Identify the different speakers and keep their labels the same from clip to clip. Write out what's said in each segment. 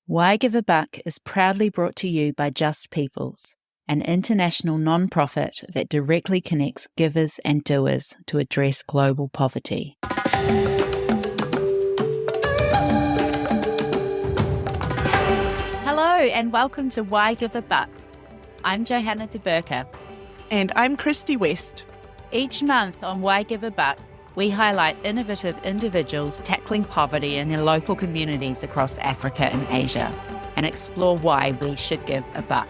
Speaker 1: Why Give a Buck is proudly brought to you by Just Peoples, an international non-profit that directly connects givers and doers to address global poverty. Hello and welcome to Why Give a Buck. I'm Johanna de Burka.
Speaker 2: And I'm Christy West.
Speaker 1: Each month on Why Give a Buck, we highlight innovative individuals tackling poverty in their local communities across Africa and Asia and explore why we should give a buck.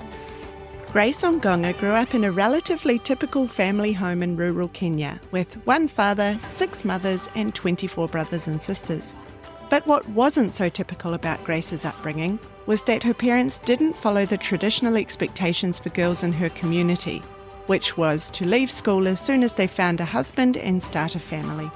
Speaker 2: Grace Ongong'a grew up in a relatively typical family home in rural Kenya with one father, 6 mothers and 24 brothers and sisters. But what wasn't so typical about Grace's upbringing was that her parents didn't follow the traditional expectations for girls in her community, which was to leave school as soon as they found a husband and start a family.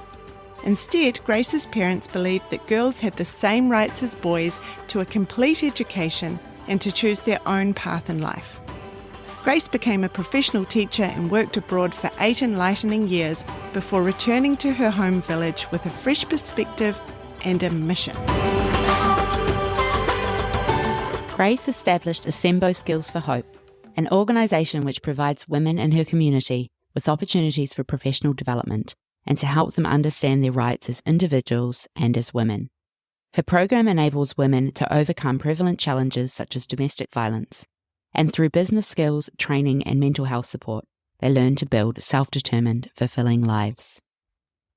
Speaker 2: Instead, Grace's parents believed that girls had the same rights as boys to a complete education and to choose their own path in life. Grace became a professional teacher and worked abroad for 8 enlightening years before returning to her home village with a fresh perspective and a mission.
Speaker 1: Grace established Asembo Skills for Hope, an organisation which provides women in her community with opportunities for professional development and to help them understand their rights as individuals and as women. Her program enables women to overcome prevalent challenges such as domestic violence, and through business skills, training and mental health support, they learn to build self-determined, fulfilling lives.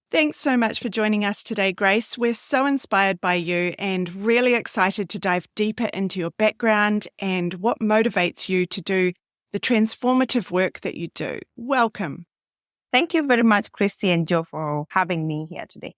Speaker 2: Thanks so much for joining us today, Grace. We're so inspired by you and really excited to dive deeper into your background and what motivates you to do the transformative work that you do. Welcome.
Speaker 3: Thank you very much, Christy and Joe, for having me here today.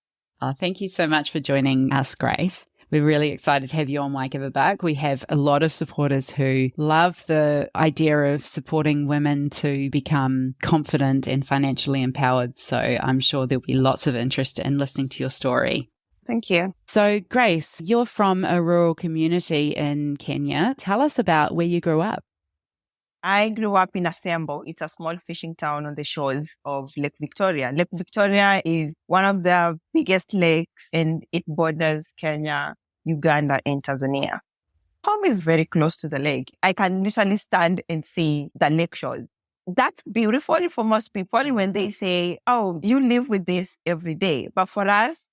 Speaker 1: Thank you so much for joining us, Grace. We're really excited to have you on Why Give a Buck. We have a lot of supporters who love the idea of supporting women to become confident and financially empowered. So I'm sure there'll be lots of interest in listening to your story.
Speaker 3: Thank you.
Speaker 1: So Grace, you're from a rural community in Kenya. Tell us about where you grew up.
Speaker 3: I grew up in Asembo. It's a small fishing town on the shores of Lake Victoria. Lake Victoria is one of the biggest lakes and it borders Kenya, Uganda, and Tanzania. Home is very close to the lake. I can literally stand and see the lake shore. That's beautiful for most people when they say, oh, you live with this every day. But for us,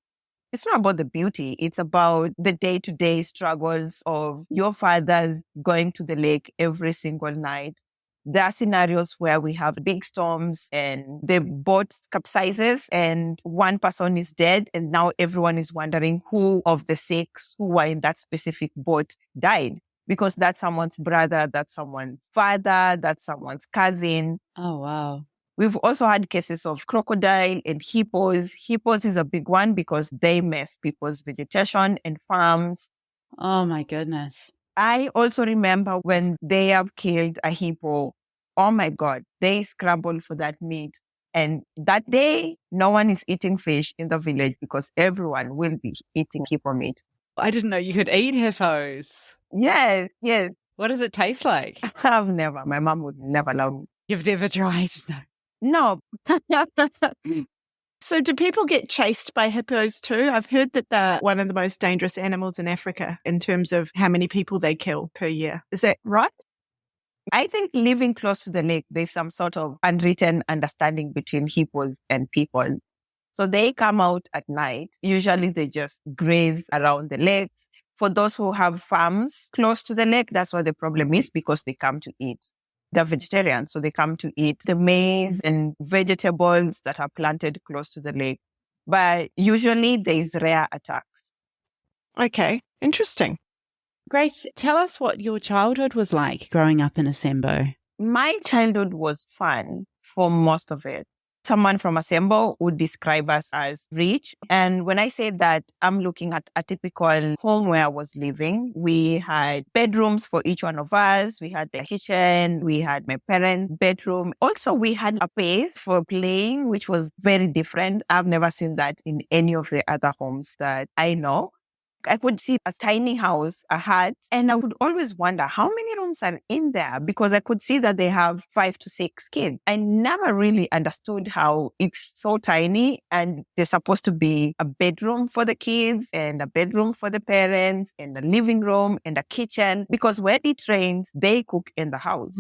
Speaker 3: it's not about the beauty. It's about the day-to-day struggles of your fathers going to the lake every single night. There are scenarios where we have big storms and the boat capsizes and one person is dead and now everyone is wondering who of the 6 who were in that specific boat died because that's someone's brother, that's someone's father, that's someone's cousin.
Speaker 1: Oh, wow.
Speaker 3: We've also had cases of crocodile and hippos. Hippos is a big one because they mess people's vegetation and farms.
Speaker 1: Oh, my goodness.
Speaker 3: I also remember when they have killed a hippo. Oh, my God. They scramble for that meat. And that day, no one is eating fish in the village because everyone will be eating hippo meat.
Speaker 1: I didn't know you could eat hippos.
Speaker 3: Yes.
Speaker 1: What does it taste like?
Speaker 3: I've never. My mom would never allow me.
Speaker 1: You've never tried?
Speaker 3: No.
Speaker 2: So do people get chased by hippos too? I've heard that they're one of the most dangerous animals in Africa in terms of how many people they kill per year. Is that right?
Speaker 3: I think living close to the lake, there's some sort of unwritten understanding between hippos and people. So they come out at night. Usually they just graze around the lakes. For those who have farms close to the lake, that's what the problem is because they come to eat. They're vegetarians, so they come to eat the maize and vegetables that are planted close to the lake. But usually there's rare attacks.
Speaker 2: Okay, interesting.
Speaker 1: Grace, tell us what your childhood was like growing up in Asembo.
Speaker 3: My childhood was fun for most of it. Someone from Asembo would describe us as rich. And when I say that, I'm looking at a typical home where I was living. We had bedrooms for each one of us. We had the kitchen. We had my parents' bedroom. Also, we had a place for playing, which was very different. I've never seen that in any of the other homes that I know. I could see a tiny house, a hut, and I would always wonder how many rooms are in there because I could see that they have 5 to 6 kids. I never really understood how it's so tiny and there's supposed to be a bedroom for the kids and a bedroom for the parents and a living room and a kitchen because when it rains, they cook in the house.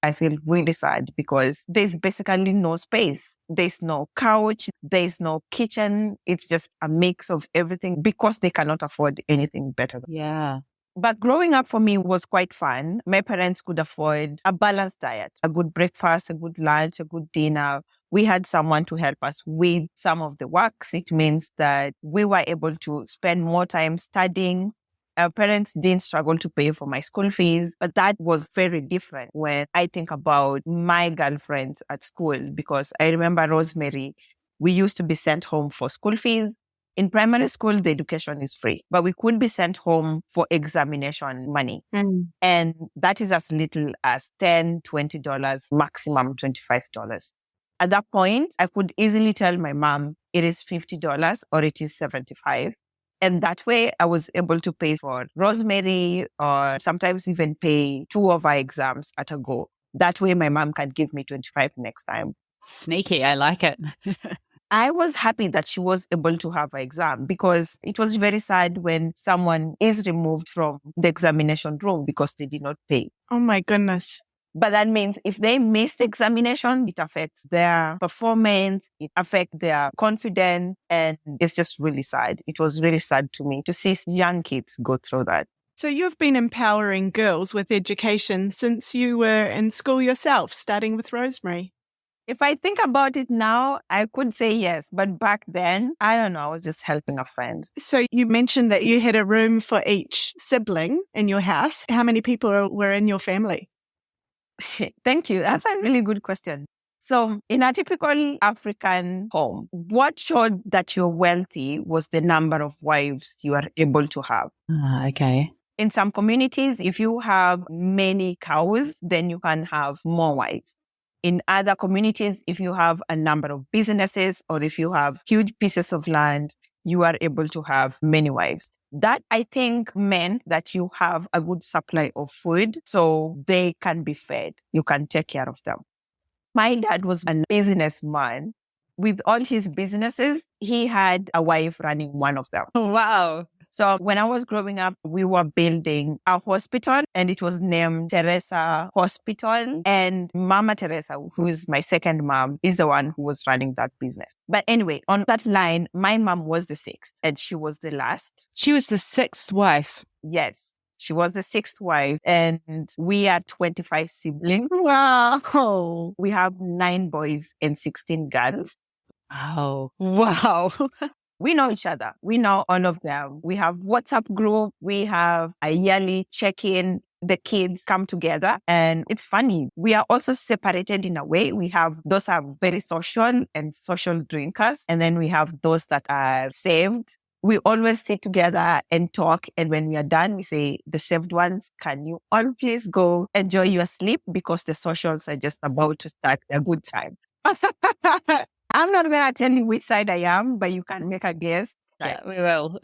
Speaker 3: I feel really sad because there's basically no space. There's no couch. There's no kitchen. It's just a mix of everything because they cannot afford anything better.
Speaker 1: Yeah.
Speaker 3: But growing up for me was quite fun. My parents could afford a balanced diet, a good breakfast, a good lunch, a good dinner. We had someone to help us with some of the works. It means that we were able to spend more time studying. Our parents didn't struggle to pay for my school fees, but that was very different when I think about my girlfriends at school, because I remember Rosemary, we used to be sent home for school fees. In primary school, the education is free, but we could be sent home for examination money. And that is as little as $10, $20, maximum $25. At that point, I could easily tell my mom it is $50 or it is $75. And that way I was able to pay for Rosemary or sometimes even pay 2 of our exams at a go. That way my mom can give me 25 next time.
Speaker 1: Sneaky. I like it.
Speaker 3: I was happy that she was able to have an exam because it was very sad when someone is removed from the examination room because they did not pay.
Speaker 2: Oh my goodness.
Speaker 3: But that means if they miss the examination, it affects their performance, it affects their confidence, and it's just really sad. It was really sad to me to see young kids go through that.
Speaker 2: So you've been empowering girls with education since you were in school yourself, starting with Rosemary.
Speaker 3: If I think about it now, I could say yes. But back then, I don't know, I was just helping a friend.
Speaker 2: So you mentioned that you had a room for each sibling in your house. How many people were in your family?
Speaker 3: Thank you. That's a really good question. So in a typical African home, what showed that you're wealthy was the number of wives you are able to have.
Speaker 1: Okay.
Speaker 3: In some communities, if you have many cows, then you can have more wives. In other communities, if you have a number of businesses or if you have huge pieces of land, you are able to have many wives. That, I think, meant that you have a good supply of food so they can be fed. You can take care of them. My dad was a businessman. With all his businesses, he had a wife running one of them.
Speaker 1: Wow.
Speaker 3: So when I was growing up, we were building a hospital and it was named Teresa Hospital. And Mama Teresa, who is my second mom, is the one who was running that business. But anyway, on that line, my mom was the 6th and she was the last.
Speaker 1: She was the 6th wife.
Speaker 3: Yes. She was the 6th wife and we are 25 siblings.
Speaker 2: Wow.
Speaker 3: We have 9 boys and 16 girls.
Speaker 1: Oh, wow.
Speaker 3: We know each other. We know all of them. We have WhatsApp group. We have a yearly check-in. The kids come together and it's funny. We are also separated in a way. We have those are very social and social drinkers. And then we have those that are saved. We always sit together and talk. And when we are done, we say, the saved ones, can you all please go enjoy your sleep because the socials are just about to start a good time. I'm not going to tell you which side I am, but you can make a guess.
Speaker 1: Yeah, we will.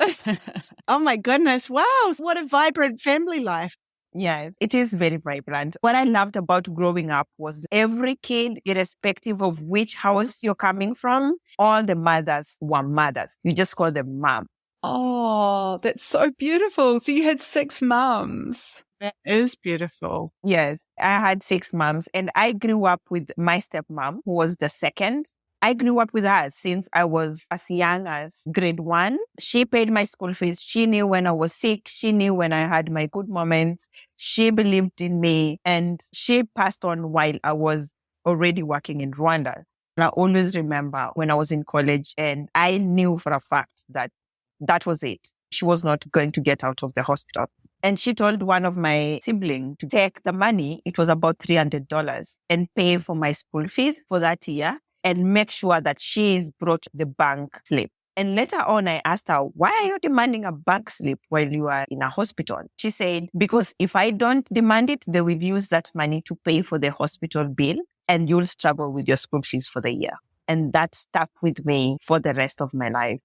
Speaker 2: Oh my goodness. Wow. What a vibrant family life.
Speaker 3: Yes, it is very vibrant. What I loved about growing up was every kid, irrespective of which house you're coming from, all the mothers were mothers. You just call them mom.
Speaker 2: Oh, that's so beautiful. So you had 6 mums. That is beautiful.
Speaker 3: Yes, I had 6 moms and I grew up with my stepmom, who was the second. I grew up with her since I was as young as grade 1. She paid my school fees. She knew when I was sick. She knew when I had my good moments. She believed in me and she passed on while I was already working in Rwanda. And I always remember when I was in college and I knew for a fact that that was it. She was not going to get out of the hospital. And she told one of my siblings to take the money, it was about $300, and pay for my school fees for that year. And make sure that she's brought the bank slip. And later on, I asked her, why are you demanding a bank slip while you are in a hospital? She said, because if I don't demand it, they will use that money to pay for the hospital bill and you'll struggle with your school fees for the year. And that stuck with me for the rest of my life.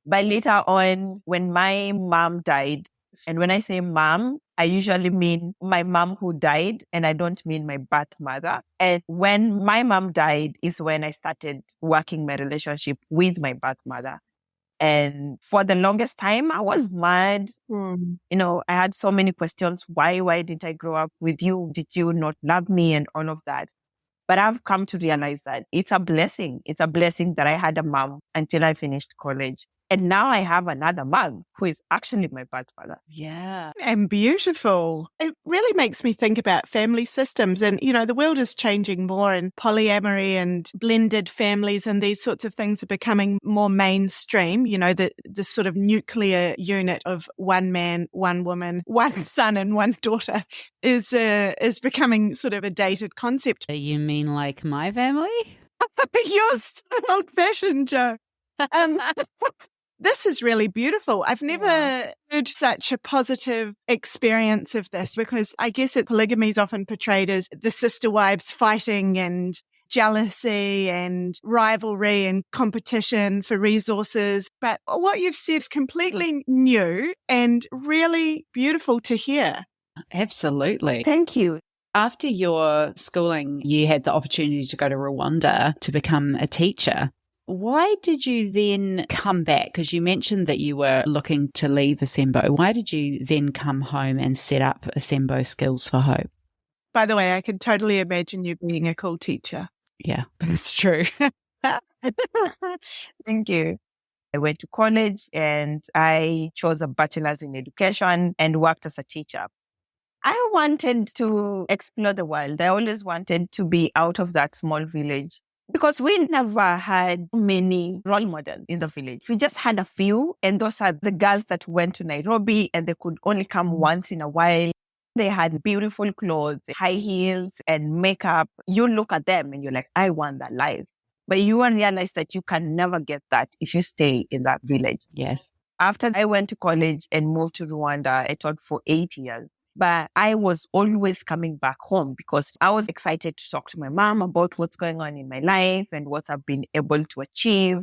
Speaker 3: But later on, when my mom died, and when I say mom, I usually mean my mom who died, and I don't mean my birth mother. And when my mom died is when I started working my relationship with my birth mother. And for the longest time, I was mad. You know, I had so many questions. Why didn't I grow up with you? Did you not love me? And all of that. But I've come to realize that it's a blessing. It's a blessing that I had a mom until I finished college. And now I have another mom who is actually my birth mother.
Speaker 1: Yeah.
Speaker 2: And beautiful. It really makes me think about family systems. And, you know, the world is changing more, and polyamory and blended families and these sorts of things are becoming more mainstream. You know, the sort of nuclear unit of one man, one woman, one son and one daughter is becoming sort of a dated concept.
Speaker 1: You mean like my family?
Speaker 2: You're so old-fashioned, Joe. This is really beautiful. I've never heard such a positive experience of this, because I guess polygamy is often portrayed as the sister wives fighting and jealousy and rivalry and competition for resources. But what you've said is completely new and really beautiful to hear.
Speaker 1: Absolutely.
Speaker 3: Thank you.
Speaker 1: After your schooling, you had the opportunity to go to Rwanda to become a teacher. Why did you then come back? Because you mentioned that you were looking to leave Asembo. Why did you then come home and set up Asembo Skills for Hope?
Speaker 2: By the way, I can totally imagine you being a cool teacher.
Speaker 1: Yeah, that's true.
Speaker 3: Thank you. I went to college and I chose a bachelor's in education and worked as a teacher. I wanted to explore the world. I always wanted to be out of that small village, because we never had many role models in the village. We just had a few, and those are the girls that went to Nairobi and they could only come once in a while. They had beautiful clothes, high heels and makeup. You look at them and you're like, I want that life. But you will realize that you can never get that if you stay in that village.
Speaker 1: Yes.
Speaker 3: After I went to college and moved to Rwanda, I taught for 8 years. But I was always coming back home because I was excited to talk to my mom about what's going on in my life and what I've been able to achieve.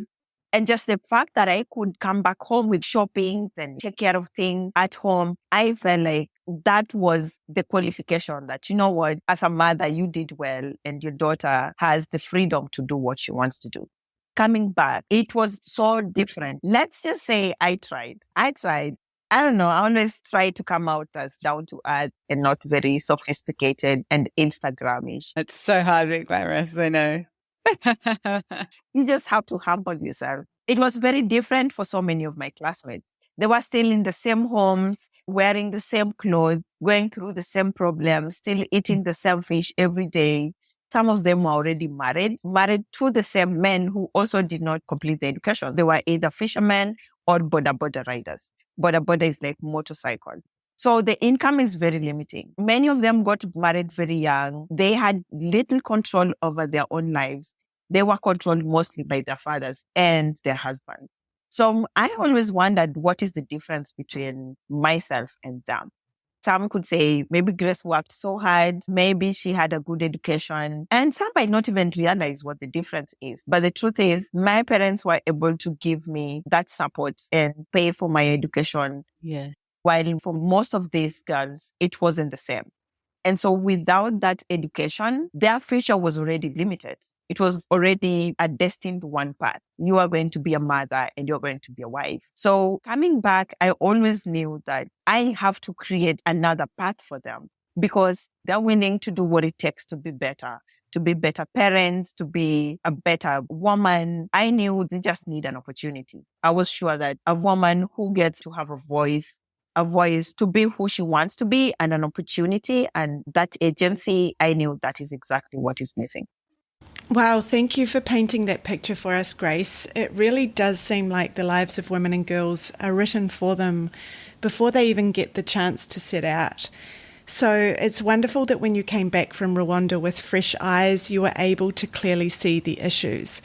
Speaker 3: And just the fact that I could come back home with shopping and take care of things at home, I felt like that was the qualification that, you know what, as a mother, you did well and your daughter has the freedom to do what she wants to do. Coming back, it was so different. Let's just say I tried. I don't know. I always try to come out as down to earth and not very sophisticated and Instagram-ish.
Speaker 1: It's so hard to be glamorous, I know.
Speaker 3: You just have to humble yourself. It was very different for so many of my classmates. They were still in the same homes, wearing the same clothes, going through the same problems, still eating the same fish every day. Some of them were already married to the same men who also did not complete the education. They were either fishermen or border riders. Border is like motorcycle. So the income is very limiting. Many of them got married very young. They had little control over their own lives. They were controlled mostly by their fathers and their husbands. So I always wondered, what is the difference between myself and them? Some could say maybe Grace worked so hard, maybe she had a good education, and some might not even realize what the difference is. But the truth is, my parents were able to give me that support and pay for my education.
Speaker 1: Yeah.
Speaker 3: While for most of these girls, it wasn't the same. And so without that education, their future was already limited. It was already a destined one path. You are going to be a mother and you're going to be a wife. So coming back, I always knew that I have to create another path for them because they're willing to do what it takes to be better parents, to be a better woman. I knew they just need an opportunity. I was sure that a woman who gets to have a voice to be who she wants to be and an opportunity and that agency, I knew that is exactly what is missing.
Speaker 2: Wow, thank you for painting that picture for us, Grace. It really does seem like the lives of women and girls are written for them before they even get the chance to set out. So it's wonderful that when you came back from Rwanda with fresh eyes, you were able to clearly see the issues.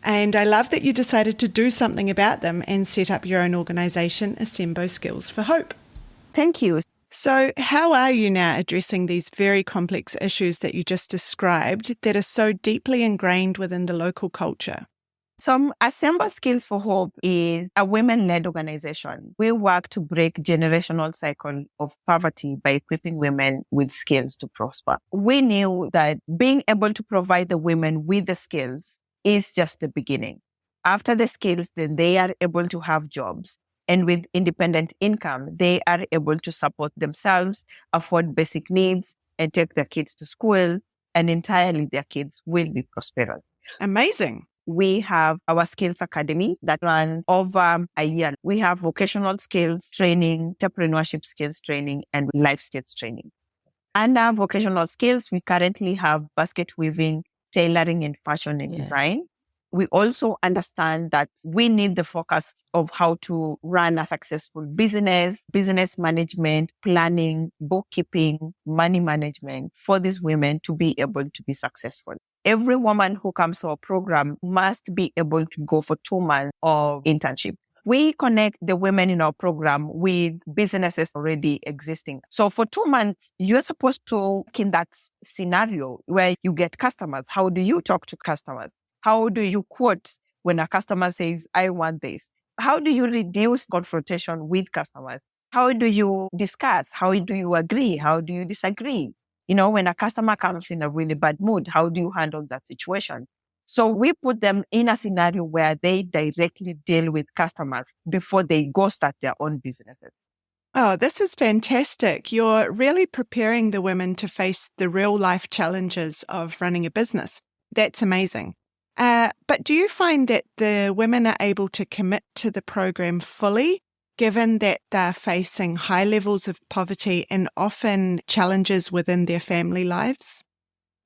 Speaker 2: And I love that you decided to do something about them and set up your own organisation, Asembo Skills for Hope.
Speaker 3: Thank you.
Speaker 2: So how are you now addressing these very complex issues that you just described that are so deeply ingrained within the local culture?
Speaker 3: Some Assemble Skills for Hope is a women-led organization. We work to break generational cycle of poverty by equipping women with skills to prosper. We knew that being able to provide the women with the skills is just the beginning. After the skills, then they are able to have jobs. And with independent income, they are able to support themselves, afford basic needs, and take their kids to school. And entirely their kids will be prosperous.
Speaker 2: Amazing.
Speaker 3: We have our skills academy that runs over a year. We have vocational skills training, entrepreneurship skills training, and life skills training. Under vocational skills, we currently have basket weaving, tailoring, and fashion and design. We also understand that we need the focus of how to run a successful business management, planning, bookkeeping, money management for these women to be able to be successful. Every woman who comes to our program must be able to go for 2 months of internship. We connect the women in our program with businesses already existing. So for 2 months, you're supposed to work in that scenario where you get customers. How do you talk to customers? How do you quote when a customer says, I want this? How do you reduce confrontation with customers? How do you discuss? How do you agree? How do you disagree? When a customer comes in a really bad mood, how do you handle that situation? So we put them in a scenario where they directly deal with customers before they go start their own businesses.
Speaker 2: Oh, this is fantastic. You're really preparing the women to face the real life challenges of running a business. That's amazing. But do you find that the women are able to commit to the program fully, given that they're facing high levels of poverty and often challenges within their family lives?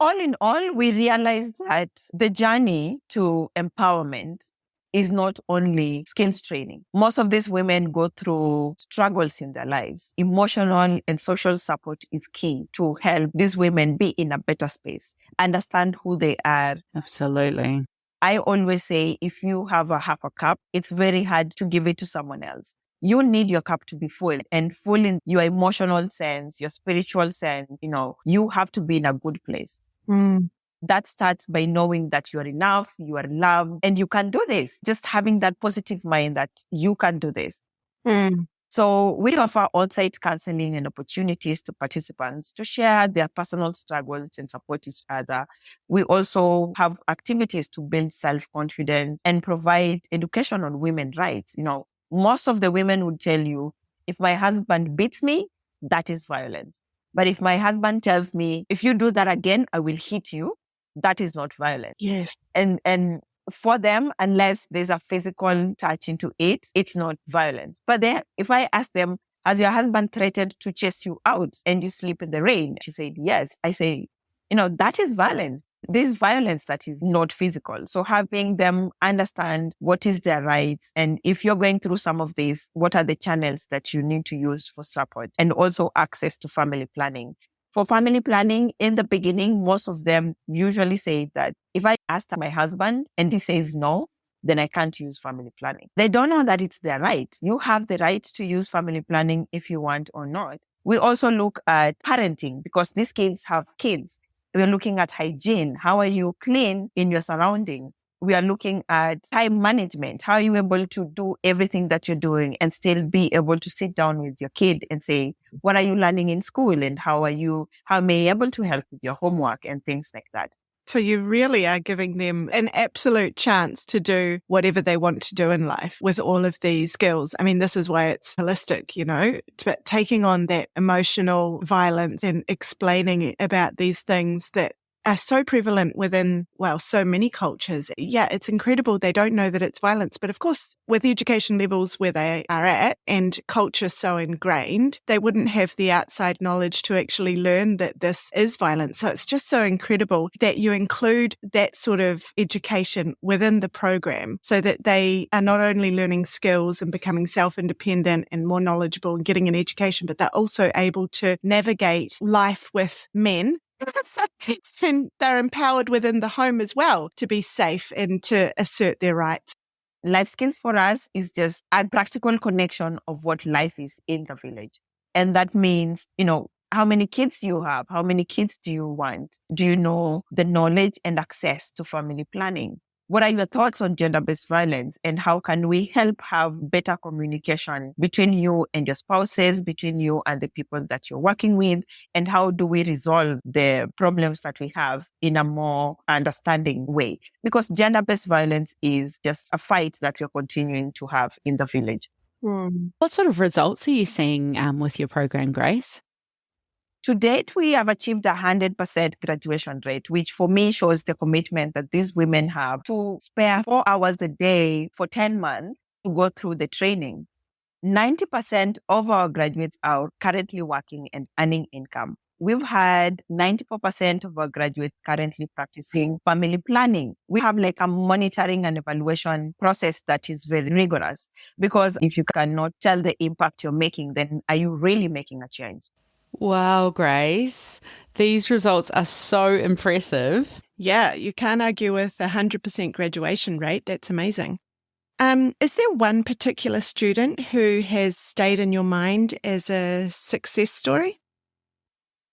Speaker 3: All in all, we realize that the journey to empowerment is not only skills training. Most of these women go through struggles in their lives. Emotional and social support is key to help these women be in a better space, understand who they are.
Speaker 1: Absolutely.
Speaker 3: I always say, if you have a half a cup, it's very hard to give it to someone else. You need your cup to be full, and full in your emotional sense, your spiritual sense. You have to be in a good place. That starts by knowing that you are enough, you are loved, and you can do this. Just having that positive mind that you can do this. So we offer on-site counseling and opportunities to participants to share their personal struggles and support each other. We also have activities to build self-confidence and provide education on women's rights. Most of the women would tell you, if my husband beats me, that is violence. But if my husband tells me, if you do that again, I will hit you, that is not violence.
Speaker 2: Yes.
Speaker 3: And for them, unless there's a physical touch into it, it's not violence. But then if I ask them, has your husband threatened to chase you out and you sleep in the rain? She said, yes. I say, that is violence. This violence that is not physical. So having them understand what is their rights, and if you're going through some of these, what are the channels that you need to use for support, and also access to family planning. For family planning, in the beginning, most of them usually say that if I ask my husband and he says no, then I can't use family planning. They don't know that it's their right. You have the right to use family planning if you want or not. We also look at parenting, because these kids have kids. We're looking at hygiene. How are you clean in your surrounding? We are looking at time management. How are you able to do everything that you're doing and still be able to sit down with your kid and say, what are you learning in school? And how may you able to help with your homework and things like that?
Speaker 2: So you really are giving them an absolute chance to do whatever they want to do in life with all of these skills. I mean, this is why it's holistic, It's about taking on that emotional violence and explaining about these things that are so prevalent within, so many cultures. Yeah, it's incredible. They don't know that it's violence. But of course, with education levels where they are at and culture so ingrained, they wouldn't have the outside knowledge to actually learn that this is violence. So it's just so incredible that you include that sort of education within the program so that they are not only learning skills and becoming self-independent and more knowledgeable and getting an education, but they're also able to navigate life with men. And they're empowered within the home as well to be safe and to assert their rights.
Speaker 3: Life skills for us is just a practical connection of what life is in the village. And that means, how many kids you have, how many kids do you want? Do you know the knowledge and access to family planning? What are your thoughts on gender-based violence, and how can we help have better communication between you and your spouses, between you and the people that you're working with, and how do we resolve the problems that we have in a more understanding way? Because gender-based violence is just a fight that we're continuing to have in the village.
Speaker 1: What sort of results are you seeing with your program, Grace?
Speaker 3: To date, we have achieved 100% graduation rate, which for me shows the commitment that these women have to spare 4 hours a day for 10 months to go through the training. 90% of our graduates are currently working and earning income. We've had 94% of our graduates currently practicing family planning. We have like a monitoring and evaluation process that is very rigorous, because if you cannot tell the impact you're making, then are you really making a change?
Speaker 1: Wow, Grace, these results are so impressive.
Speaker 2: Yeah, you can't argue with 100% graduation rate. That's amazing. Is there one particular student who has stayed in your mind as a success story?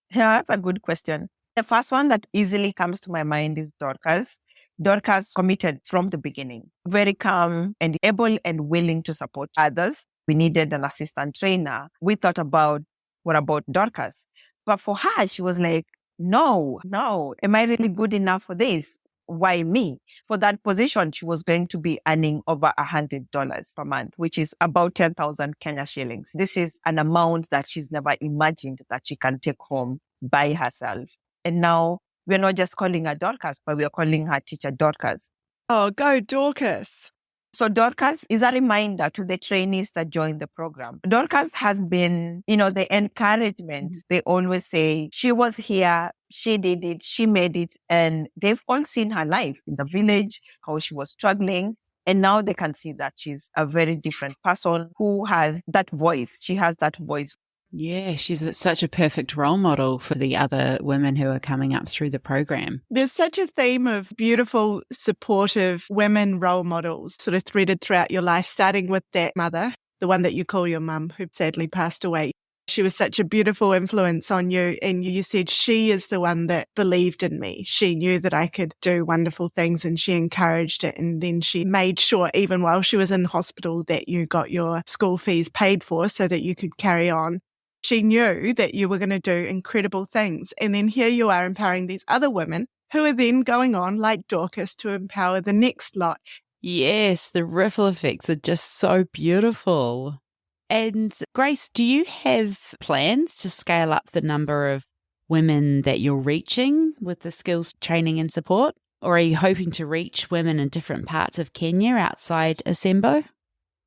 Speaker 3: Yeah, that's a good question. The first one that easily comes to my mind is Dorcas. Dorcas committed from the beginning, very calm and able and willing to support others. We needed an assistant trainer. We thought about, what about Dorcas? But for her, she was like, no, am I really good enough for this? Why me? For that position, she was going to be earning over $100 per month, which is about 10,000 Kenya shillings. This is an amount that she's never imagined that she can take home by herself. And now we're not just calling her Dorcas, but we're calling her Teacher Dorcas.
Speaker 2: Oh, go Dorcas.
Speaker 3: So Dorcas is a reminder to the trainees that join the program. Dorcas has been, the encouragement. They always say, she was here, she did it, she made it. And they've all seen her life in the village, how she was struggling. And now they can see that she's a very different person who has that voice. She has that voice.
Speaker 1: Yeah, she's such a perfect role model for the other women who are coming up through the program.
Speaker 2: There's such a theme of beautiful, supportive women role models sort of threaded throughout your life, starting with that mother, the one that you call your mum, who sadly passed away. She was such a beautiful influence on you, and you said, she is the one that believed in me. She knew that I could do wonderful things, and she encouraged it. And then she made sure, even while she was in hospital, that you got your school fees paid for so that you could carry on. She knew that you were going to do incredible things. And then here you are empowering these other women who are then going on, like Dorcas, to empower the next lot.
Speaker 1: Yes, the ripple effects are just so beautiful. And Grace, do you have plans to scale up the number of women that you're reaching with the skills training and support? Or are you hoping to reach women in different parts of Kenya outside Asembo?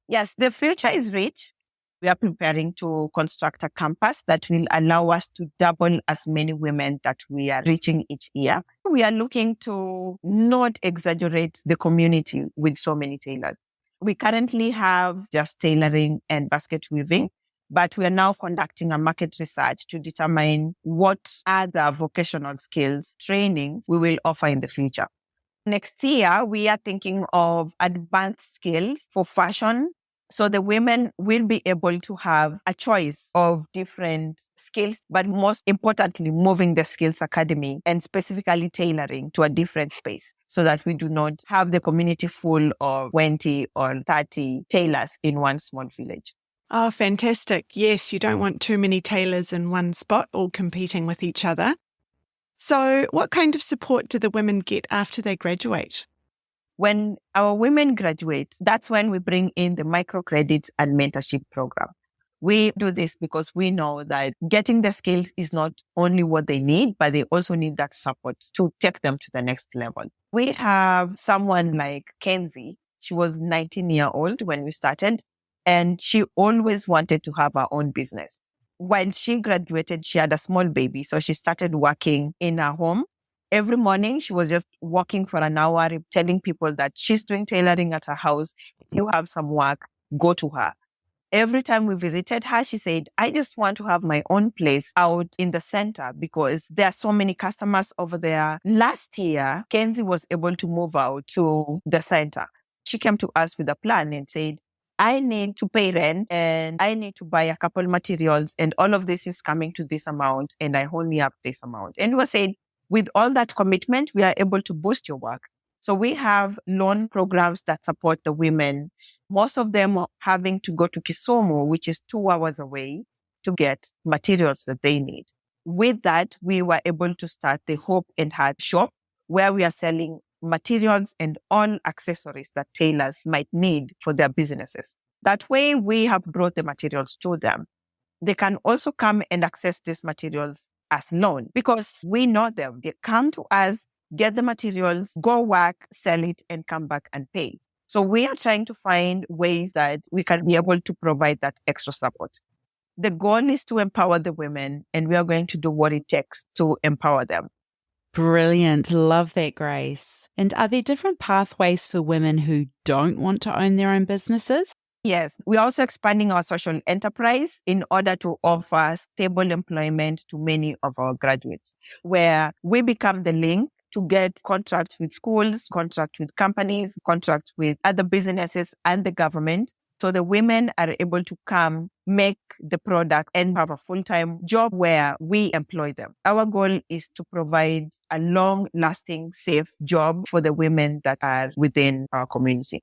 Speaker 3: Yes, the future is rich. We are preparing to construct a campus that will allow us to double as many women that we are reaching each year. We are looking to not exaggerate the community with so many tailors. We currently have just tailoring and basket weaving, but we are now conducting a market research to determine what other vocational skills training we will offer in the future. Next year, we are thinking of advanced skills for fashion. So the women will be able to have a choice of different skills, but most importantly, moving the skills academy and specifically tailoring to a different space so that we do not have the community full of 20 or 30 tailors in one small village.
Speaker 2: Oh, fantastic. Yes, you don't want too many tailors in one spot all competing with each other. So what kind of support do the women get after they graduate?
Speaker 3: When our women graduate, that's when we bring in the microcredits and mentorship program. We do this because we know that getting the skills is not only what they need, but they also need that support to take them to the next level. We have someone like Kenzie. She was 19 years old when we started, and she always wanted to have her own business. While she graduated, she had a small baby, so she started working in her home. Every morning, she was just walking for an hour, telling people that she's doing tailoring at her house. If you have some work, go to her. Every time we visited her, she said, I just want to have my own place out in the center because there are so many customers over there. Last year, Kenzie was able to move out to the center. She came to us with a plan and said, I need to pay rent and I need to buy a couple materials and all of this is coming to this amount and I only have this amount. And we said, with all that commitment, we are able to boost your work. So we have loan programs that support the women. Most of them are having to go to Kisumu, which is 2 hours away, to get materials that they need. With that, we were able to start the Hope and Heart shop, where we are selling materials and all accessories that tailors might need for their businesses. That way, we have brought the materials to them. They can also come and access these materials as loan because we know them. They come to us, get the materials, go work, sell it, and come back and pay. So we are trying to find ways that we can be able to provide that extra support. The goal is to empower the women, and we are going to do what it takes to empower them.
Speaker 1: Brilliant. Love that, Grace. And are there different pathways for women who don't want to own their own businesses?
Speaker 3: Yes, we're also expanding our social enterprise in order to offer stable employment to many of our graduates, where we become the link to get contracts with schools, contracts with companies, contracts with other businesses and the government. So the women are able to come, make the product, and have a full-time job where we employ them. Our goal is to provide a long-lasting, safe job for the women that are within our community.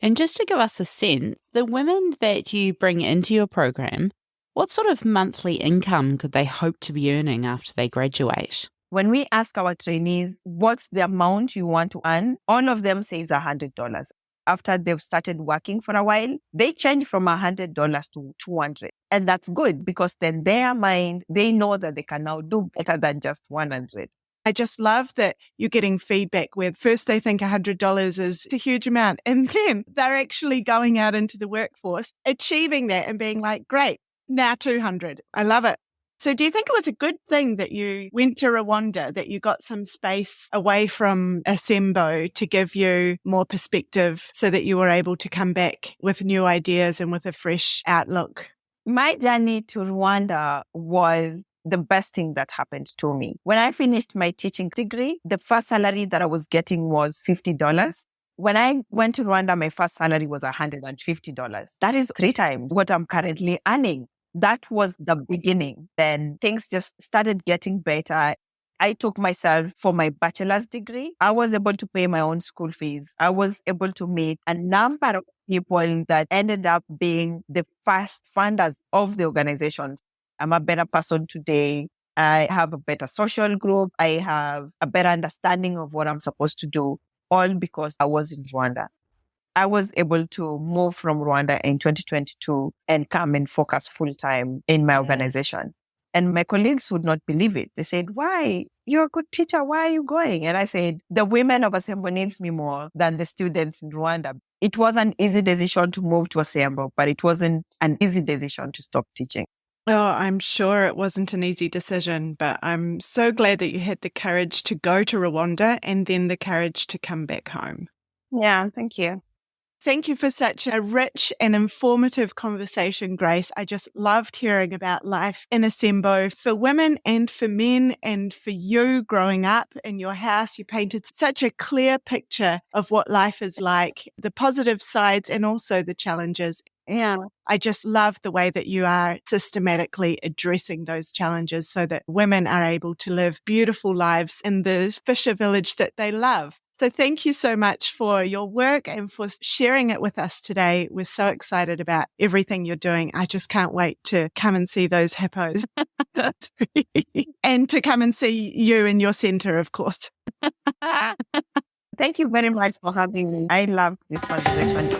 Speaker 1: And just to give us a sense, the women that you bring into your program, what sort of monthly income could they hope to be earning after they graduate?
Speaker 3: When we ask our trainees, what's the amount you want to earn? All of them say $100. After they've started working for a while, they change from $100 to $200. And that's good because then their mind, they know that they can now do better than just $100.
Speaker 2: I just love that you're getting feedback where first they think $100 is a huge amount. And then they're actually going out into the workforce, achieving that and being like, great, now 200. I love it. So do you think it was a good thing that you went to Rwanda, that you got some space away from Asembo to give you more perspective so that you were able to come back with new ideas and with a fresh outlook?
Speaker 3: My journey to Rwanda was the best thing that happened to me. When I finished my teaching degree, the first salary that I was getting was $50. When I went to Rwanda, my first salary was $150. That is 3 times what I'm currently earning. That was the beginning. Then things just started getting better. I took myself for my bachelor's degree. I was able to pay my own school fees. I was able to meet a number of people that ended up being the first funders of the organization. I'm a better person today. I have a better social group. I have a better understanding of what I'm supposed to do, all because I was in Rwanda. I was able to move from Rwanda in 2022 and come and focus full time in my organization. And my colleagues would not believe it. They said, why? You're a good teacher. Why are you going? And I said, the women of Asembo needs me more than the students in Rwanda. It was an easy decision to move to Asembo, but it wasn't an easy decision to stop teaching.
Speaker 2: Oh, I'm sure it wasn't an easy decision, but I'm so glad that you had the courage to go to Rwanda and then the courage to come back home.
Speaker 3: Yeah, thank you.
Speaker 2: Thank you for such a rich and informative conversation, Grace. I just loved hearing about life in Asembo for women and for men, and for you growing up in your house. You painted such a clear picture of what life is like, the positive sides and also the challenges.
Speaker 3: Yeah.
Speaker 2: I just love the way that you are systematically addressing those challenges so that women are able to live beautiful lives in the fisher village that they love. So thank you so much for your work and for sharing it with us today. We're so excited about everything you're doing. I just can't wait to come and see those hippos and to come and see you in your center, of course.
Speaker 3: Thank you very much for having me. I loved this conversation.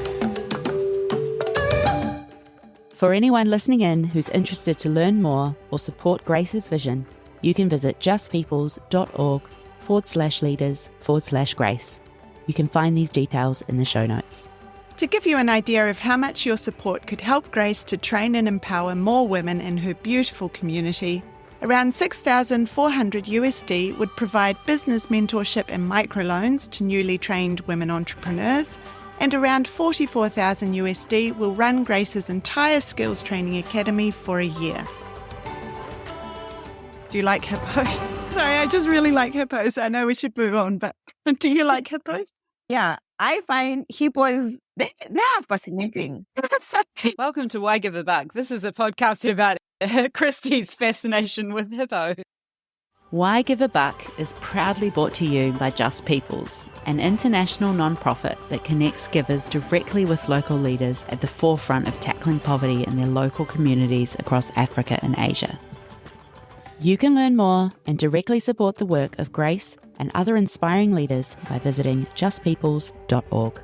Speaker 1: For anyone listening in who's interested to learn more or support Grace's vision, you can visit justpeoples.org/leaders/Grace. You can find these details in the show notes.
Speaker 2: To give you an idea of how much your support could help Grace to train and empower more women in her beautiful community, around $6,400 would provide business mentorship and microloans to newly trained women entrepreneurs, and around $44,000 will run Grace's entire skills training academy for a year. Do you like hippos? Sorry, I just really like hippos. I know we should move on, but do you like hippos?
Speaker 3: Yeah, I find hippos, they are fascinating.
Speaker 1: Welcome to Why Give a Buck. This is a podcast about Christy's fascination with hippo. Why Give a Buck is proudly brought to you by Just Peoples, an international non-profit that connects givers directly with local leaders at the forefront of tackling poverty in their local communities across Africa and Asia. You can learn more and directly support the work of Grace and other inspiring leaders by visiting justpeoples.org.